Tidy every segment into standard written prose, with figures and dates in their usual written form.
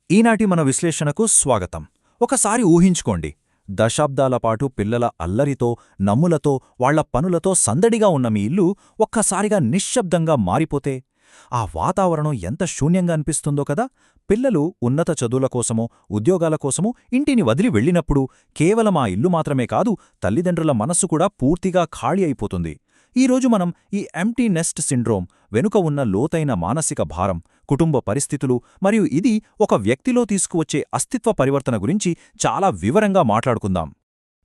ఈనాటి మన విశ్లేషణకు స్వాగతం. ఒకసారి ఊహించుకోండి, దశాబ్దాల పాటు పిల్లల అల్లరితో, నమ్ములతో, వాళ్ల పనులతో సందడిగా ఉన్న మీ ఇల్లు ఒక్కసారిగా నిశ్శబ్దంగా మారిపోతే ఆ వాతావరణం ఎంత శూన్యంగా అనిపిస్తుందో కదా. పిల్లలు ఉన్నత చదువుల కోసమో, ఉద్యోగాల కోసమో ఇంటిని వదిలి వెళ్ళినప్పుడు కేవలం ఆ ఇల్లు మాత్రమే కాదు, తల్లిదండ్రుల మనస్సు కూడా పూర్తిగా ఖాళీ అయిపోతుంది. ఈరోజు మనం ఈ ఎంప్టీ నెస్ట్ సిండ్రోమ్ వెనుక ఉన్న లోతైన మానసిక భారం, కుటుంబ పరిస్థితులు మరియు ఇది ఒక వ్యక్తిలో తీసుకువచ్చే అస్తిత్వ పరివర్తన గురించి చాలా వివరంగా మాట్లాడుకుందాం.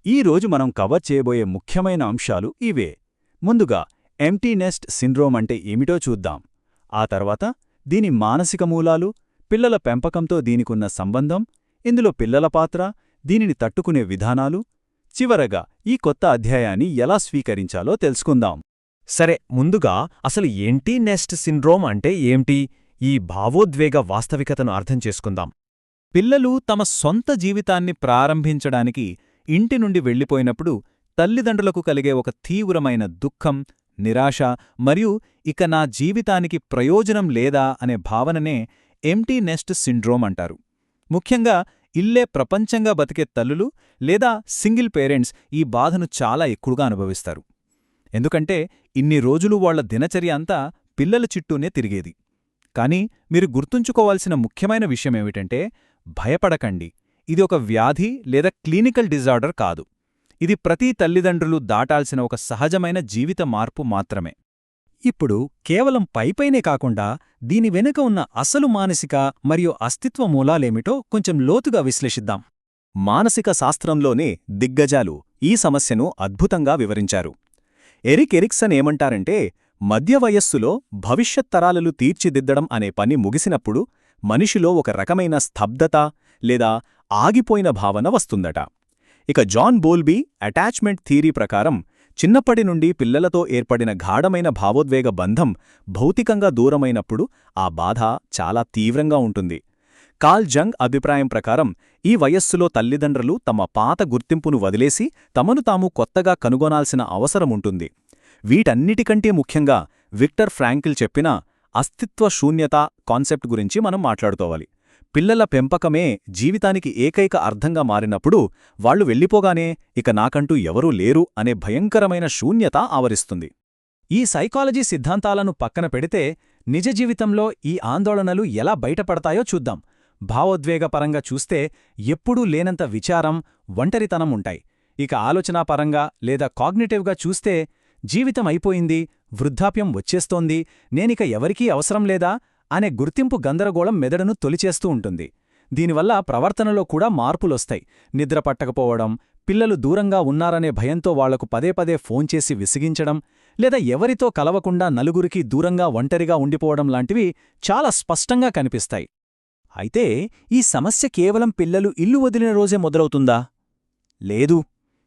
ఈరోజు మనం కవర్ చేయబోయే ముఖ్యమైన అంశాలు ఇవే. ముందుగా ఎంప్టీ నెస్ట్ సిండ్రోమ్ అంటే ఏమిటో చూద్దాం. ఆ తర్వాత దీని మానసిక మూలాలు, పిల్లల పెంపకంతో దీనికున్న సంబంధం, ఇందులో పిల్లల పాత్ర, దీనిని తట్టుకునే విధానాలు, చివరగా ఈ కొత్త అధ్యాయాన్ని ఎలా స్వీకరించాలో తెలుసుకుందాం. సరే, ముందుగా అసలు ఎంప్టీ నెస్ట్ సిండ్రోమ్ అంటే ఏంటి? ఈ భావోద్వేగ వాస్తవికతను అర్థం చేసుకుందాం. పిల్లలు తమ సొంత జీవితాన్ని ప్రారంభించడానికి ఇంటి నుండి వెళ్ళిపోయినప్పుడు తల్లిదండ్రులకు కలిగే ఒక తీవ్రమైన దుఃఖం, నిరాశ మరియు ఇక నా జీవితానికి ప్రయోజనం లేదా అనే భావననే ఎంప్టీ నెస్ట్ సిండ్రోమ్ అంటారు. ముఖ్యంగా ఇల్లే ప్రపంచంగా బతికే తల్లులు లేదా సింగిల్ పేరెంట్స్ ఈ బాధను చాలా ఎక్కువగా అనుభవిస్తారు. ఎందుకంటే ఇన్ని రోజులు వాళ్ల దినచర్య అంతా పిల్లల చుట్టూనే తిరిగేది. కానీ మీరు గుర్తుంచుకోవాల్సిన ముఖ్యమైన విషయమేమిటంటే, భయపడకండి, ఇది ఒక వ్యాధి లేదా క్లినికల్ డిజార్డర్ కాదు. ఇది ప్రతి తల్లిదండ్రులు దాటాల్సిన ఒక సహజమైన జీవిత మార్పు మాత్రమే. ఇప్పుడు కేవలం పైపైనే కాకుండా దీని వెనుక ఉన్న అసలు మానసిక మరియు అస్తిత్వ మూలాలేమిటో కొంచెం లోతుగా విశ్లేషిద్దాం. మానసిక శాస్త్రంలోనే దిగ్గజాలు ఈ సమస్యను అద్భుతంగా వివరించారు. ఎరిక్ ఎరిక్సన్ ఏమంటారంటే, మధ్య వయస్సులో భవిష్యత్ తరాలను తీర్చిదిద్దడం అనే పని ముగిసినప్పుడు మనిషిలో ఒక రకమైన స్తబ్దత లేదా ఆగిపోయిన భావన వస్తుందట. ఇక జాన్ బోల్బీ అటాచ్మెంట్ థియరీ ప్రకారం చిన్నప్పటి నుండి పిల్లలతో ఏర్పడిన గాఢమైన భావోద్వేగ బంధం భౌతికంగా దూరమైనప్పుడు ఆ బాధ చాలా తీవ్రంగా ఉంటుంది. కార్ల్ జంగ్ అభిప్రాయం ప్రకారం ఈ వయస్సులో తల్లిదండ్రులు తమ పాత గుర్తింపును వదిలేసి తమను తాము కొత్తగా కనుగొనాల్సిన అవసరముంటుంది. వీటన్నిటికంటే ముఖ్యంగా విక్టర్ ఫ్రాంకిల్ చెప్పిన అస్తిత్వ శూన్యత కాన్సెప్ట్ గురించి మనం మాట్లాడుకోవాలి. పిల్లల పెంపకమే జీవితానికి ఏకైక అర్థంగా మారినప్పుడు వాళ్లు వెళ్ళిపోగానే ఇక నాకంటూ ఎవరూ లేరు అనే భయంకరమైన శూన్యత ఆవరిస్తుంది. ఈ సైకాలజీ సిద్ధాంతాలను పక్కన పెడితే నిజ జీవితంలో ఈ ఆందోళనలు ఎలా బయటపడతాయో చూద్దాం. భావోద్వేగపరంగా చూస్తే ఎప్పుడూ లేనంత విచారం, ఒంటరితనం ఉంటాయి. ఇక ఆలోచనాపరంగా లేదా కాగ్నిటివ్గా చూస్తే జీవితం అయిపోయింది, వృద్ధాప్యం వచ్చేస్తోంది, నేనిక ఎవరికీ అవసరం లేదా అనే గుర్తింపు గందరగోళం మెదడును తొలిచేస్తూ ఉంటుంది. దీనివల్ల ప్రవర్తనలో కూడా మార్పులొస్తాయి. నిద్ర పట్టకపోవడం, పిల్లలు దూరంగా ఉన్నారనే భయంతో వాళ్లకు పదే పదే ఫోన్ చేసి విసిగించడం, లేదా ఎవరితో కలవకుండా నలుగురికి దూరంగా ఒంటరిగా ఉండిపోవడం లాంటివి చాలా స్పష్టంగా కనిపిస్తాయి. అయితే ఈ సమస్య కేవలం పిల్లలు ఇల్లు వదిలిన రోజే మొదలవుతుందా? లేదు.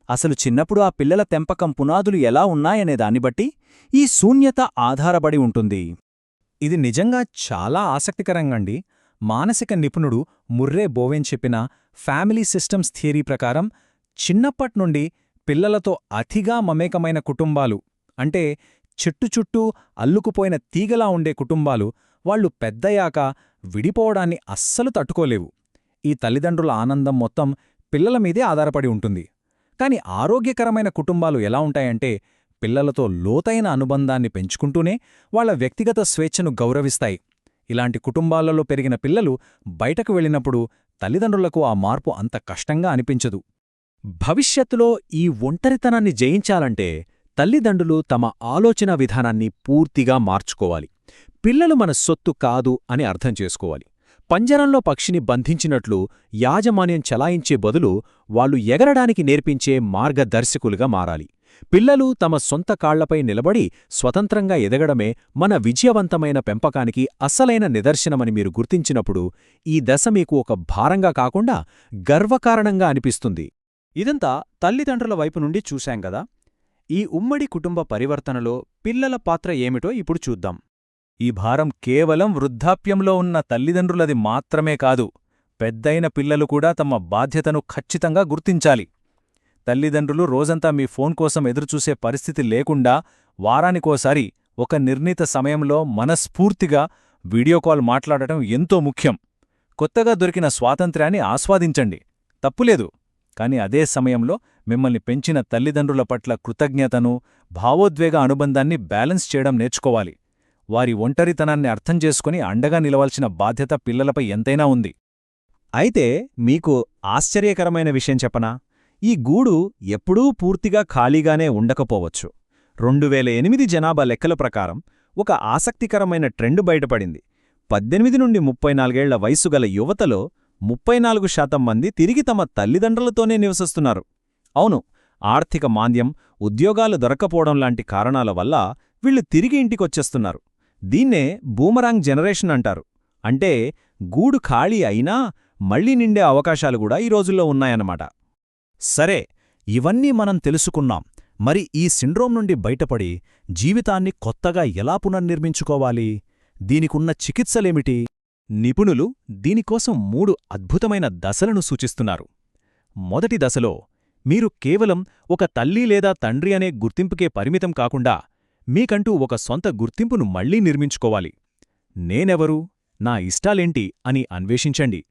అసలు చిన్నప్పుడు ఆ పిల్లల పెంపకం పునాదులు ఎలా ఉన్నాయనే దాన్నిబట్టి ఈ శూన్యత ఆధారపడి ఉంటుంది. ఇది నిజంగా చాలా ఆసక్తికరంగాండి. మానసిక నిపుణుడు ముర్రే బోవెన్ చెప్పిన ఫ్యామిలీ సిస్టమ్స్ థియరీ ప్రకారం చిన్నప్పట్నుండి పిల్లలతో అతిగా మమేకమైన కుటుంబాలు, అంటే చుట్టూ అల్లుకుపోయిన తీగలా ఉండే కుటుంబాలు, వాళ్లు పెద్దయ్యాక విడిపోవడాన్ని అస్సలు తట్టుకోలేవు. ఈ తల్లిదండ్రుల ఆనందం మొత్తం పిల్లలమీదే ఆధారపడి ఉంటుంది. కాని ఆరోగ్యకరమైన కుటుంబాలు ఎలా ఉంటాయంటే, పిల్లలతో లోతైన అనుబంధాన్ని పెంచుకుంటూనే వాళ్ల వ్యక్తిగత స్వేచ్ఛను గౌరవిస్తాయి. ఇలాంటి కుటుంబాలలో పెరిగిన పిల్లలు బయటకు వెళ్ళినప్పుడు తల్లిదండ్రులకు ఆ మార్పు అంత కష్టంగా అనిపించదు. భవిష్యత్తులో ఈ ఒంటరితనాన్ని జయించాలంటే తల్లిదండ్రులు తమ ఆలోచన విధానాన్ని పూర్తిగా మార్చుకోవాలి. పిల్లలు మన సొత్తు కాదు అని అర్థం చేసుకోవాలి. పంజరంలో పక్షిని బంధించినట్లు యాజమాన్యం చలాయించే బదులు వాళ్లు ఎగరడానికి నేర్పించే మార్గదర్శకులుగా మారాలి. పిల్లలు తమ సొంత కాళ్లపై నిలబడి స్వతంత్రంగా ఎదగడమే మన విజయవంతమైన పెంపకానికి అసలైన నిదర్శనమని మీరు గుర్తించినప్పుడు ఈ దశ మీకు ఒక భారంగా కాకుండా గర్వకారణంగా అనిపిస్తుంది. ఇదంతా తల్లిదండ్రుల వైపు నుండి చూశాం గదా. ఈ ఉమ్మడి కుటుంబ పరివర్తనలో పిల్లల పాత్ర ఏమిటో ఇప్పుడు చూద్దాం. ఈ భారం కేవలం వృద్ధాప్యంలో ఉన్న తల్లిదండ్రులది మాత్రమే కాదు, పెద్దయిన పిల్లలు కూడా తమ బాధ్యతను ఖచ్చితంగా గుర్తించాలి. తల్లిదండ్రులు రోజంతా మీ ఫోన్ కోసం ఎదురుచూసే పరిస్థితి లేకుండా వారానికోసారి ఒక నిర్ణీత సమయంలో మనస్ఫూర్తిగా వీడియో కాల్ మాట్లాడటం ఎంతో ముఖ్యం. కొత్తగా దొరికిన స్వాతంత్ర్యాన్ని ఆస్వాదించండి, తప్పులేదు. కాని అదే సమయంలో మిమ్మల్ని పెంచిన తల్లిదండ్రుల పట్ల కృతజ్ఞతను, భావోద్వేగ అనుబంధాన్ని బ్యాలెన్స్ చేయడం నేర్చుకోవాలి. వారి ఒంటరితనాన్ని అర్థం చేసుకుని అండగా నిలవాల్సిన బాధ్యత పిల్లలపై ఎంతైనా ఉంది. అయితే మీకు ఆశ్చర్యకరమైన విషయం చెప్పనా? ఈ గూడు ఎప్పుడూ పూర్తిగా ఖాళీగానే ఉండకపోవచ్చు. 2008 జనాభా లెక్కల ప్రకారం ఒక ఆసక్తికరమైన ట్రెండ్ బయటపడింది. 18 నుండి 34 ఏళ్ల వయసుగల యువతలో 34% మంది తిరిగి తమ తల్లిదండ్రులతోనే నివసిస్తున్నారు. అవును, ఆర్థిక మాంద్యం, ఉద్యోగాలు దొరక్కపోవడం లాంటి కారణాల వల్ల వీళ్లు తిరిగి ఇంటికొచ్చేస్తున్నారు. దీన్నే బూమరాంగ్ జనరేషన్ అంటారు. అంటే గూడు ఖాళీ అయినా మళ్లీ నిండే అవకాశాలు కూడా ఈ రోజుల్లో ఉన్నాయన్నమాట. సరే, ఇవన్నీ మనం తెలుసుకున్నాం. మరి ఈ సిండ్రోమ్ నుండి బయటపడి జీవితాన్ని కొత్తగా ఎలా పునర్నిర్మించుకోవాలి? దీనికున్న చికిత్సలేమిటి? నిపుణులు దీనికోసం 3 అద్భుతమైన దశలను సూచిస్తున్నారు. మొదటి దశలో మీరు కేవలం ఒక తల్లి లేదా తండ్రి అనే గుర్తింపుకే పరిమితం కాకుండా మీకంటూ ఒక సొంత గుర్తింపును మళ్లీ నిర్మించుకోవాలి. నేనెవరు, నా ఇష్టాలేంటి అని అన్వేషించండి.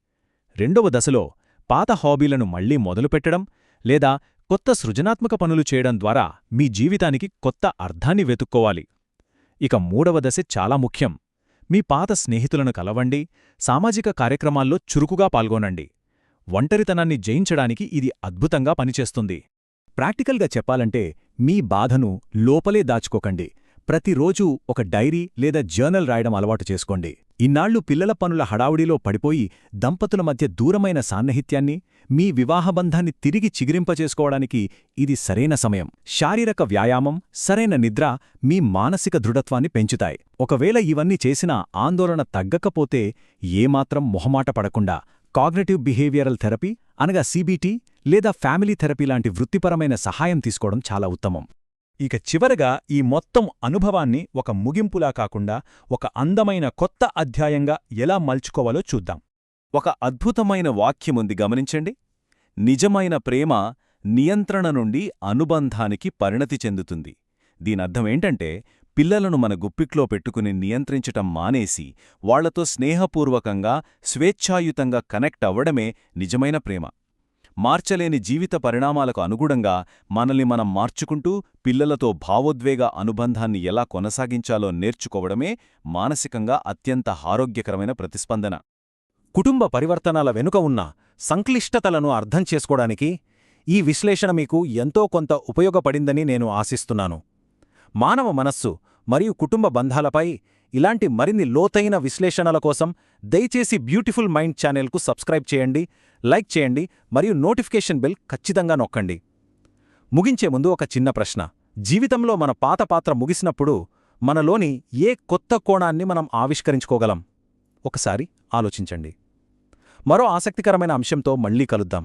రెండవ దశలో పాత హాబీలను మళ్లీ మొదలుపెట్టడం లేదా కొత్త సృజనాత్మక పనులు చేయడం ద్వారా మీ జీవితానికి కొత్త అర్థాన్ని వెతుక్కోవాలి. ఇక మూడవ దశ చాలా ముఖ్యం. మీ పాత స్నేహితులను కలవండి, సామాజిక కార్యక్రమాల్లో చురుకుగా పాల్గొనండి. ఒంటరితనాన్ని జయించడానికి ఇది అద్భుతంగా పనిచేస్తుంది. ప్రాక్టికల్గా చెప్పాలంటే మీ బాధను లోపలే దాచుకోకండి. ప్రతిరోజూ ఒక డైరీ లేదా జర్నల్ రాయడం అలవాటు చేసుకోండి. ఇన్నాళ్లు పిల్లల పనుల హడావుడిలో పడిపోయి దంపతుల మధ్య దూరమైన సాన్నిహిత్యాన్ని, మీ వివాహబంధాన్ని తిరిగి చిగిరింపచేసుకోవడానికి ఇది సరైన సమయం. శారీరక వ్యాయామం, సరైన నిద్ర మీ మానసిక దృఢత్వాన్ని పెంచుతాయి. ఒకవేళ ఇవన్నీ చేసినా ఆందోళన తగ్గకపోతే ఏమాత్రం మొహమాట పడకుండా కాగ్నిటివ్ బిహేవియరల్ థెరపీ అనగా CBT లేదా ఫ్యామిలీ థెరపీ లాంటి వృత్తిపరమైన సహాయం తీసుకోవడం చాలా ఉత్తమం. ఇక చివరగా ఈ మొత్తం అనుభవాన్ని ఒక ముగింపులా కాకుండా ఒక అందమైన కొత్త అధ్యాయంగా ఎలా మలుచుకోవాలో చూద్దాం. ఒక అద్భుతమైన వాక్యముంది, గమనించండి. నిజమైన ప్రేమ నియంత్రణ నుండి అనుబంధానికి పరిణతి చెందుతుంది. దీనర్థమేంటంటే పిల్లలను మన గుప్పిట్లో పెట్టుకుని నియంత్రించటం మానేసి వాళ్లతో స్నేహపూర్వకంగా, స్వేచ్ఛాయుతంగా కనెక్ట్ అవ్వడమే నిజమైన ప్రేమ. మార్చలేని జీవిత పరిణామాలకు అనుగుణంగా మనల్ని మనం మార్చుకుంటూ పిల్లలతో భావోద్వేగ అనుబంధాన్ని ఎలా కొనసాగించాలో నేర్చుకోవడమే మానసికంగా అత్యంత ఆరోగ్యకరమైన ప్రతిస్పందన. కుటుంబ పరివర్తనాల వెనుక ఉన్న సంక్లిష్టతలను అర్థం చేసుకోవడానికి ఈ విశ్లేషణ మీకు ఎంతో కొంత ఉపయోగపడిందని నేను ఆశిస్తున్నాను. మానవ మనస్సు మరియు కుటుంబ బంధాలపై ఇలాంటి మరిన్ని లోతైన విశ్లేషణల కోసం దయచేసి బ్యూటిఫుల్ మైండ్ ఛానల్కు సబ్స్క్రైబ్ చేయండి, లైక్ చేయండి మరియు నోటిఫికేషన్ బెల్ ఖచ్చితంగా నొక్కండి. ముగించే ముందు ఒక చిన్న ప్రశ్న. జీవితంలో మన పాత పాత్ర ముగిసినప్పుడు మనలోని ఏ కొత్త కోణాన్ని మనం ఆవిష్కరించుకోగలం? ఒకసారి ఆలోచించండి. మరో ఆసక్తికరమైన అంశంతో మళ్ళీ కలుద్దాం.